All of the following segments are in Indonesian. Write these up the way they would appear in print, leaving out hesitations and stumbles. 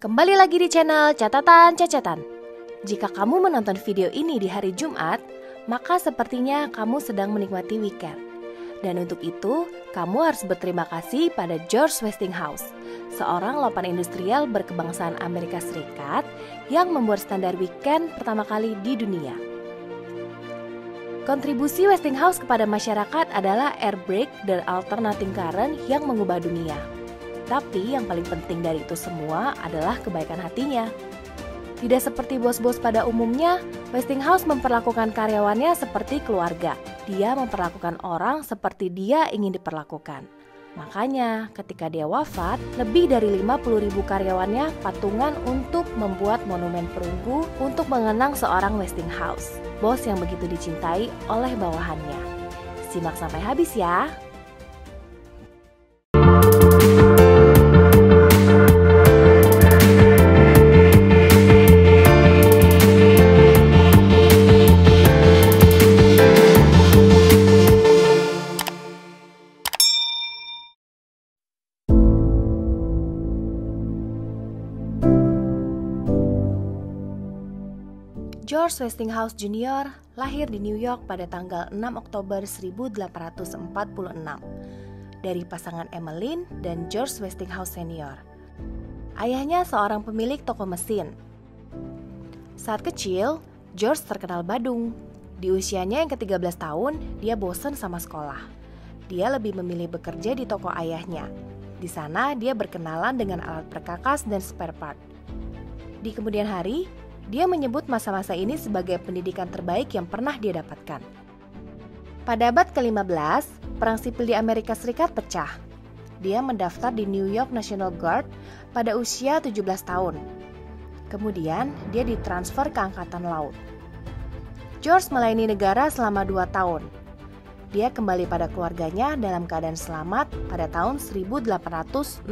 Kembali lagi di channel Catatan Cacatan. Jika kamu menonton video ini di hari Jumat, maka sepertinya kamu sedang menikmati weekend. Dan untuk itu, kamu harus berterima kasih pada George Westinghouse, seorang lopan industrial berkebangsaan Amerika Serikat yang membuat standar weekend pertama kali di dunia. Kontribusi Westinghouse kepada masyarakat adalah air brake dan alternating current yang mengubah dunia. Tapi yang paling penting dari itu semua adalah kebaikan hatinya. Tidak seperti bos-bos pada umumnya, Westinghouse memperlakukan karyawannya seperti keluarga. Dia memperlakukan orang seperti dia ingin diperlakukan. Makanya ketika dia wafat, lebih dari 50.000 karyawannya patungan untuk membuat monumen perunggu untuk mengenang seorang Westinghouse, bos yang begitu dicintai oleh bawahannya. Simak sampai habis ya. George Westinghouse Jr. lahir di New York pada tanggal 6 Oktober 1846 dari pasangan Emmeline dan George Westinghouse Sr. Ayahnya seorang pemilik toko mesin. Saat kecil, George terkenal badung. Di usianya yang ke-13 tahun, dia bosan sama sekolah. Dia lebih memilih bekerja di toko ayahnya. Di sana, dia berkenalan dengan alat perkakas dan spare part. Di kemudian hari, dia menyebut masa-masa ini sebagai pendidikan terbaik yang pernah dia dapatkan. Pada abad ke-15, Perang Sipil di Amerika Serikat pecah. Dia mendaftar di New York National Guard pada usia 17 tahun. Kemudian, dia ditransfer ke Angkatan Laut. George melayani negara selama 2 tahun. Dia kembali pada keluarganya dalam keadaan selamat pada tahun 1865.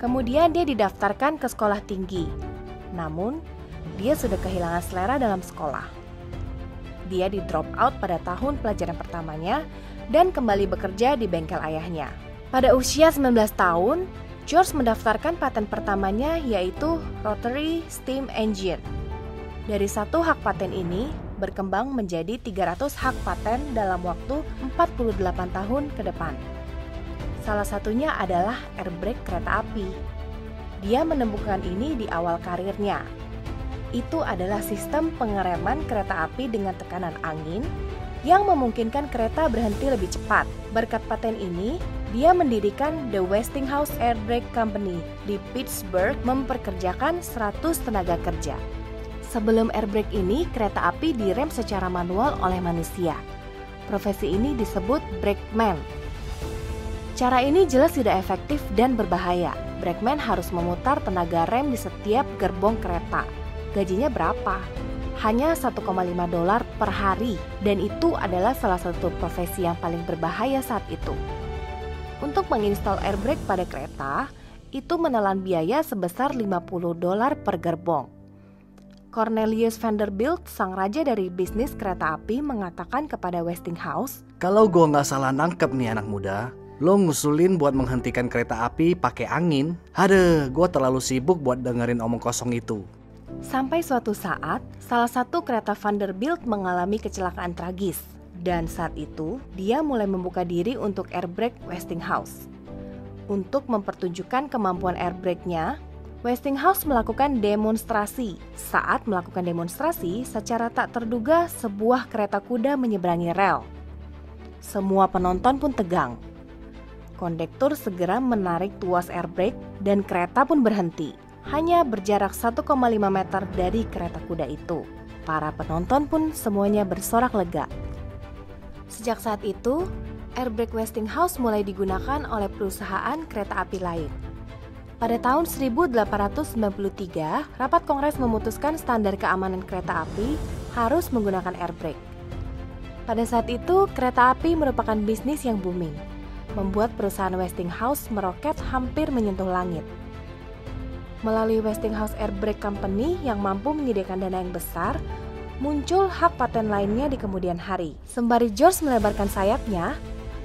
Kemudian dia didaftarkan ke sekolah tinggi. Namun, dia sudah kehilangan selera dalam sekolah. Dia di drop out pada tahun pelajaran pertamanya dan kembali bekerja di bengkel ayahnya. Pada usia 19 tahun, George mendaftarkan paten pertamanya yaitu Rotary Steam Engine. Dari satu hak paten ini berkembang menjadi 300 hak paten dalam waktu 48 tahun ke depan. Salah satunya adalah air brake kereta api. Dia menemukan ini di awal karirnya. Itu adalah sistem pengereman kereta api dengan tekanan angin yang memungkinkan kereta berhenti lebih cepat. Berkat paten ini, dia mendirikan The Westinghouse Air Brake Company di Pittsburgh, memperkerjakan 100 tenaga kerja. Sebelum air brake ini, kereta api direm secara manual oleh manusia. Profesi ini disebut brakeman. Cara ini jelas tidak efektif dan berbahaya. Brakeman harus memutar tenaga rem di setiap gerbong kereta. Gajinya berapa? Hanya $1,5 per hari, dan itu adalah salah satu profesi yang paling berbahaya saat itu. Untuk menginstal air brake pada kereta, itu menelan biaya sebesar $50 per gerbong. Cornelius Vanderbilt, sang raja dari bisnis kereta api, mengatakan kepada Westinghouse, "Kalau gue nggak salah nangkep nih anak muda, lo ngusulin buat menghentikan kereta api pakai angin? Aduh, gue terlalu sibuk buat dengerin omong kosong itu." Sampai suatu saat, salah satu kereta Vanderbilt mengalami kecelakaan tragis. Dan saat itu, dia mulai membuka diri untuk air brake Westinghouse. Untuk mempertunjukkan kemampuan air brake-nya, Westinghouse melakukan demonstrasi. Saat melakukan demonstrasi, secara tak terduga sebuah kereta kuda menyeberangi rel. Semua penonton pun tegang. Kondektur segera menarik tuas air brake dan kereta pun berhenti. Hanya berjarak 1,5 meter dari kereta kuda itu. Para penonton pun semuanya bersorak lega. Sejak saat itu, air brake Westinghouse mulai digunakan oleh perusahaan kereta api lain. Pada tahun 1893, rapat kongres memutuskan standar keamanan kereta api harus menggunakan air brake. Pada saat itu, kereta api merupakan bisnis yang booming, membuat perusahaan Westinghouse meroket hampir menyentuh langit. Melalui Westinghouse Air Brake Company yang mampu menyediakan dana yang besar, muncul hak paten lainnya di kemudian hari. Sembari George melebarkan sayapnya,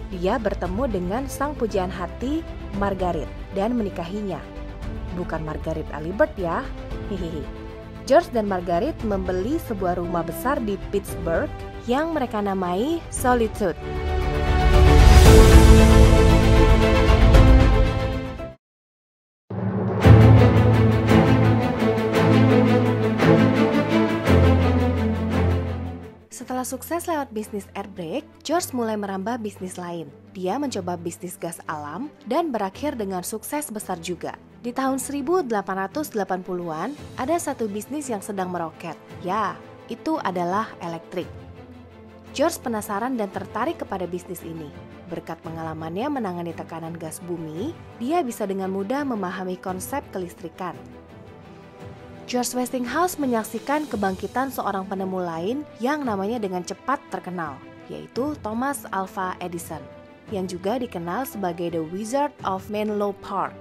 dia bertemu dengan sang pujaan hati, Margaret, dan menikahinya. bukan Margaret Alibert ya. Hihihi. George dan Margaret membeli sebuah rumah besar di Pittsburgh yang mereka namai Solitude. Setelah sukses lewat bisnis air brake, George mulai merambah bisnis lain. Dia mencoba bisnis gas alam dan berakhir dengan sukses besar juga. Di tahun 1880-an, ada satu bisnis yang sedang meroket. Ya, itu adalah elektrik. George penasaran dan tertarik kepada bisnis ini. Berkat pengalamannya menangani tekanan gas bumi, dia bisa dengan mudah memahami konsep kelistrikan. George Westinghouse menyaksikan kebangkitan seorang penemu lain yang namanya dengan cepat terkenal, yaitu Thomas Alva Edison, yang juga dikenal sebagai The Wizard of Menlo Park.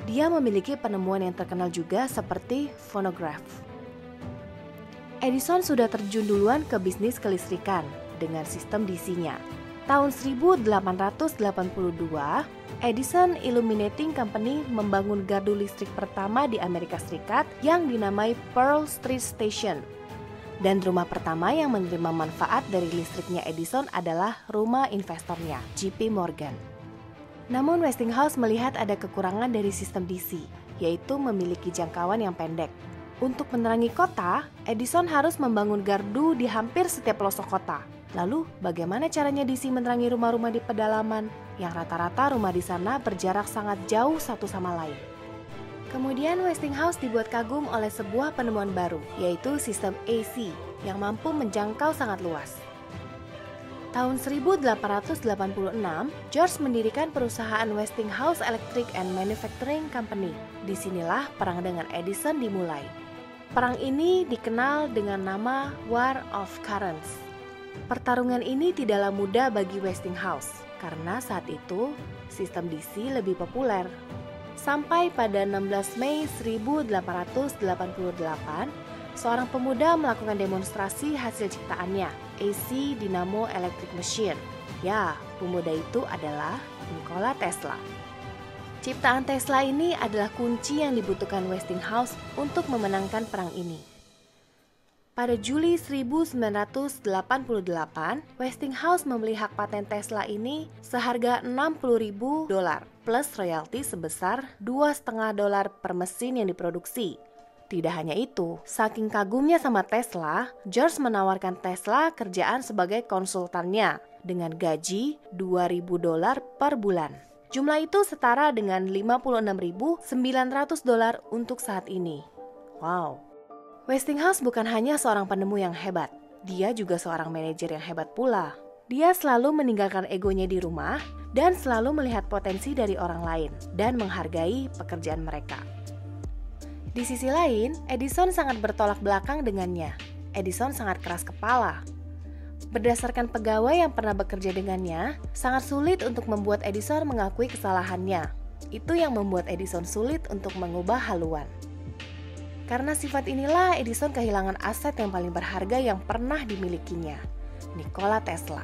Dia memiliki penemuan yang terkenal juga seperti fonograf. Edison sudah terjun duluan ke bisnis kelistrikan dengan sistem DC-nya. Tahun 1882, Edison Illuminating Company membangun gardu listrik pertama di Amerika Serikat yang dinamai Pearl Street Station. Dan rumah pertama yang menerima manfaat dari listriknya Edison adalah rumah investornya, JP Morgan. Namun Westinghouse melihat ada kekurangan dari sistem DC, yaitu memiliki jangkauan yang pendek. Untuk menerangi kota, Edison harus membangun gardu di hampir setiap pelosok kota. Lalu, bagaimana caranya DC menerangi rumah-rumah di pedalaman, yang rata-rata rumah di sana berjarak sangat jauh satu sama lain? Kemudian Westinghouse dibuat kagum oleh sebuah penemuan baru, yaitu sistem AC, yang mampu menjangkau sangat luas. Tahun 1886, George mendirikan perusahaan Westinghouse Electric and Manufacturing Company. Disinilah perang dengan Edison dimulai. Perang ini dikenal dengan nama War of Currents. Pertarungan ini tidaklah mudah bagi Westinghouse, karena saat itu sistem DC lebih populer. Sampai pada 16 Mei 1888, seorang pemuda melakukan demonstrasi hasil ciptaannya, AC Dynamo Electric Machine. Ya, pemuda itu adalah Nikola Tesla. Ciptaan Tesla ini adalah kunci yang dibutuhkan Westinghouse untuk memenangkan perang ini. Pada Juli 1988, Westinghouse membeli hak paten Tesla ini seharga $60.000 plus royalti sebesar $2,5 per mesin yang diproduksi. Tidak hanya itu, saking kagumnya sama Tesla, George menawarkan Tesla kerjaan sebagai konsultannya dengan gaji $2.000 per bulan. Jumlah itu setara dengan $56.900 untuk saat ini. Wow. Westinghouse bukan hanya seorang penemu yang hebat, dia juga seorang manajer yang hebat pula. Dia selalu meninggalkan egonya di rumah dan selalu melihat potensi dari orang lain dan menghargai pekerjaan mereka. Di sisi lain, Edison sangat bertolak belakang dengannya. Edison sangat keras kepala. Berdasarkan pegawai yang pernah bekerja dengannya, sangat sulit untuk membuat Edison mengakui kesalahannya. Itu yang membuat Edison sulit untuk mengubah haluan. Karena sifat inilah Edison kehilangan aset yang paling berharga yang pernah dimilikinya, Nikola Tesla.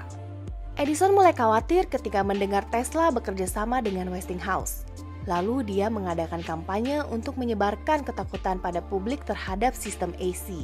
Edison mulai khawatir ketika mendengar Tesla bekerja sama dengan Westinghouse. Lalu dia mengadakan kampanye untuk menyebarkan ketakutan pada publik terhadap sistem AC.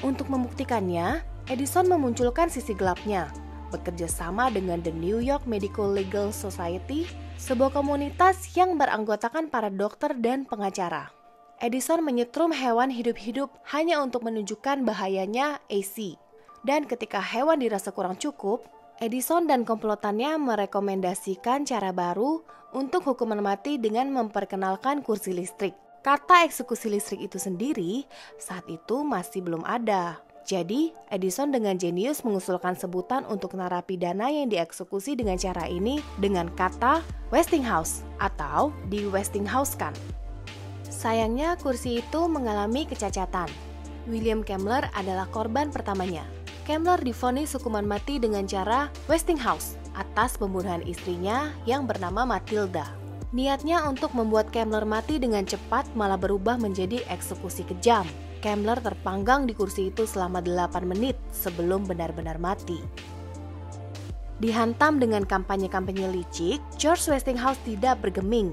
Untuk membuktikannya, Edison memunculkan sisi gelapnya, bekerja sama dengan The New York Medical Legal Society, sebuah komunitas yang beranggotakan para dokter dan pengacara. Edison menyetrum hewan hidup-hidup hanya untuk menunjukkan bahayanya AC. Dan ketika hewan dirasa kurang cukup, Edison dan komplotannya merekomendasikan cara baru untuk hukuman mati dengan memperkenalkan kursi listrik. Kata eksekusi listrik itu sendiri saat itu masih belum ada. Jadi, Edison dengan jenius mengusulkan sebutan untuk narapidana yang dieksekusi dengan cara ini dengan kata Westinghouse atau di Westinghouse-kan. Sayangnya kursi itu mengalami kecacatan. William Kemmler adalah korban pertamanya. Kemmler divonis hukuman mati dengan cara Westinghouse atas pembunuhan istrinya yang bernama Matilda. Niatnya untuk membuat Kemmler mati dengan cepat malah berubah menjadi eksekusi kejam. Kemmler terpanggang di kursi itu selama 8 menit sebelum benar-benar mati. Dihantam dengan kampanye-kampanye licik, George Westinghouse tidak bergeming.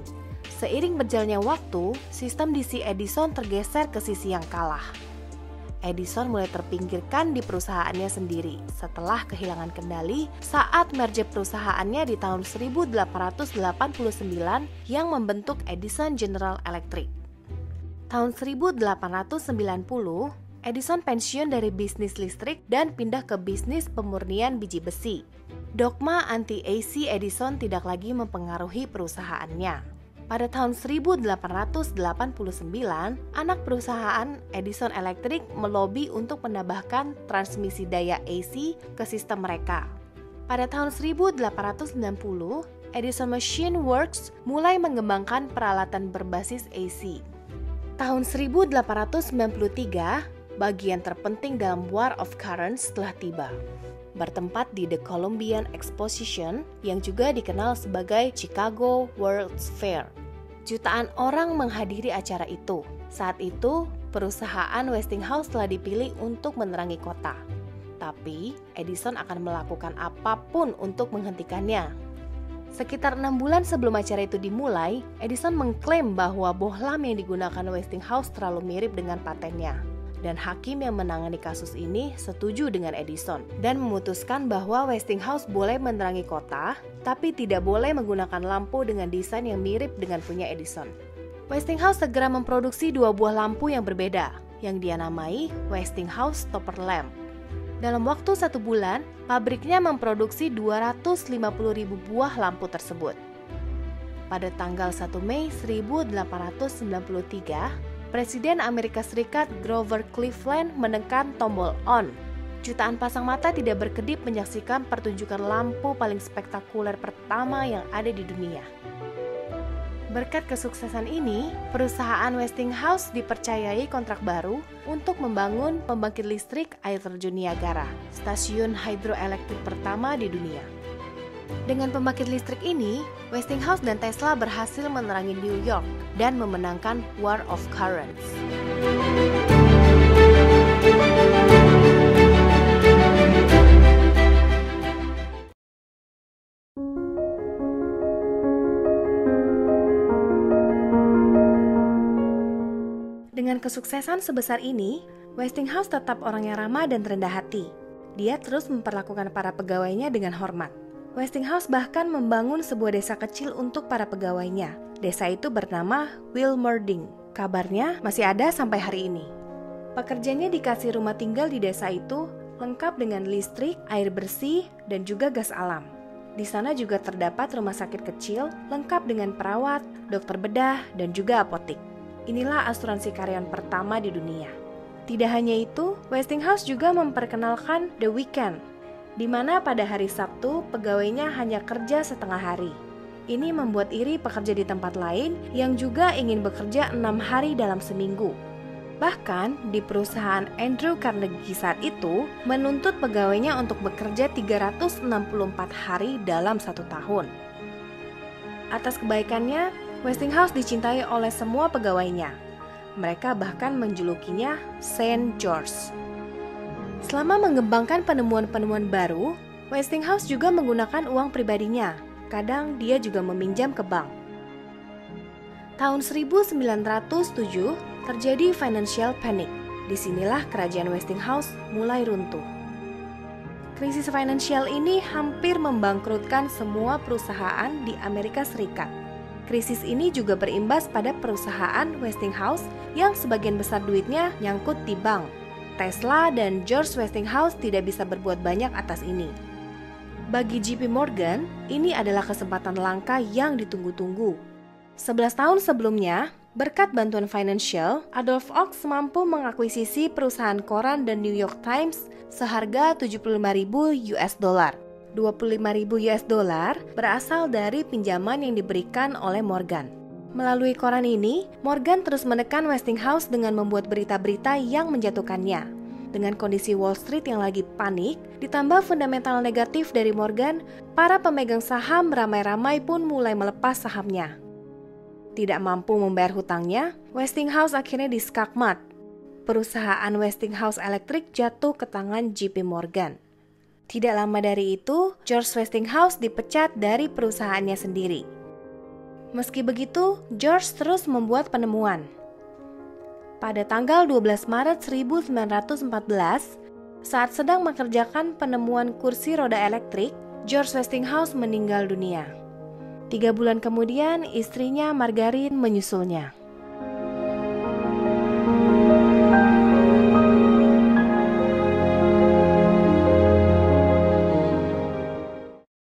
Seiring berjalannya waktu, sistem DC Edison tergeser ke sisi yang kalah. Edison mulai terpinggirkan di perusahaannya sendiri setelah kehilangan kendali saat merger perusahaannya di tahun 1889 yang membentuk Edison General Electric. Tahun 1890, Edison pensiun dari bisnis listrik dan pindah ke bisnis pemurnian biji besi. Dogma anti-AC Edison tidak lagi mempengaruhi perusahaannya. Pada tahun 1889, anak perusahaan Edison Electric melobi untuk menambahkan transmisi daya AC ke sistem mereka. Pada tahun 1890, Edison Machine Works mulai mengembangkan peralatan berbasis AC. Tahun 1893, bagian terpenting dalam War of Currents telah tiba. Bertempat di The Columbian Exposition yang juga dikenal sebagai Chicago World's Fair. Jutaan orang menghadiri acara itu. Saat itu, perusahaan Westinghouse telah dipilih untuk menerangi kota. Tapi, Edison akan melakukan apapun untuk menghentikannya. Sekitar 6 bulan sebelum acara itu dimulai, Edison mengklaim bahwa bohlam yang digunakan Westinghouse terlalu mirip dengan patennya. Dan hakim yang menangani kasus ini setuju dengan Edison dan memutuskan bahwa Westinghouse boleh menerangi kota, tapi tidak boleh menggunakan lampu dengan desain yang mirip dengan punya Edison. Westinghouse segera memproduksi 2 buah lampu yang berbeda, yang dia namai Westinghouse Stopper Lamp. Dalam waktu 1 bulan, pabriknya memproduksi 250.000 buah lampu tersebut. Pada tanggal 1 Mei 1893, Presiden Amerika Serikat Grover Cleveland menekan tombol on. Jutaan pasang mata tidak berkedip menyaksikan pertunjukan lampu paling spektakuler pertama yang ada di dunia. Berkat kesuksesan ini, perusahaan Westinghouse dipercayai kontrak baru untuk membangun pembangkit listrik air terjun Niagara, stasiun hidroelektrik pertama di dunia. Dengan pembangkit listrik ini, Westinghouse dan Tesla berhasil menerangi New York dan memenangkan War of Currents. Dengan kesuksesan sebesar ini, Westinghouse tetap orang yang ramah dan rendah hati. Dia terus memperlakukan para pegawainya dengan hormat. Westinghouse bahkan membangun sebuah desa kecil untuk para pegawainya. Desa itu bernama Wilmerding. Kabarnya masih ada sampai hari ini. Pekerjanya dikasih rumah tinggal di desa itu lengkap dengan listrik, air bersih, dan juga gas alam. Di sana juga terdapat rumah sakit kecil lengkap dengan perawat, dokter bedah, dan juga apotik. Inilah asuransi karyawan pertama di dunia. Tidak hanya itu, Westinghouse juga memperkenalkan The Weekend, di mana pada hari Sabtu pegawainya hanya kerja setengah hari. Ini membuat iri pekerja di tempat lain yang juga ingin bekerja 6 hari dalam seminggu. Bahkan di perusahaan Andrew Carnegie saat itu menuntut pegawainya untuk bekerja 364 hari dalam 1 tahun. Atas kebaikannya, Westinghouse dicintai oleh semua pegawainya. Mereka bahkan menjulukinya Saint George. Selama mengembangkan penemuan-penemuan baru, Westinghouse juga menggunakan uang pribadinya. Kadang dia juga meminjam ke bank. Tahun 1907 terjadi financial panic. Disinilah kerajaan Westinghouse mulai runtuh. Krisis finansial ini hampir membangkrutkan semua perusahaan di Amerika Serikat. Krisis ini juga berimbas pada perusahaan Westinghouse yang sebagian besar duitnya nyangkut di bank. Tesla dan George Westinghouse tidak bisa berbuat banyak atas ini. Bagi JP Morgan, ini adalah kesempatan langka yang ditunggu-tunggu. 11 tahun sebelumnya, berkat bantuan financial, Adolph Oaks mampu mengakuisisi perusahaan koran The New York Times seharga 75.000 US dollar. 25.000 US dollar berasal dari pinjaman yang diberikan oleh Morgan. Melalui koran ini, Morgan terus menekan Westinghouse dengan membuat berita-berita yang menjatuhkannya. Dengan kondisi Wall Street yang lagi panik, ditambah fundamental negatif dari Morgan, para pemegang saham ramai-ramai pun mulai melepas sahamnya. Tidak mampu membayar hutangnya, Westinghouse akhirnya diskakmat. Perusahaan Westinghouse Electric jatuh ke tangan JP Morgan. Tidak lama dari itu, George Westinghouse dipecat dari perusahaannya sendiri. Meski begitu, George terus membuat penemuan. Pada tanggal 12 Maret 1914, saat sedang mengerjakan penemuan kursi roda elektrik, George Westinghouse meninggal dunia. 3 bulan kemudian, istrinya Margaret menyusulnya.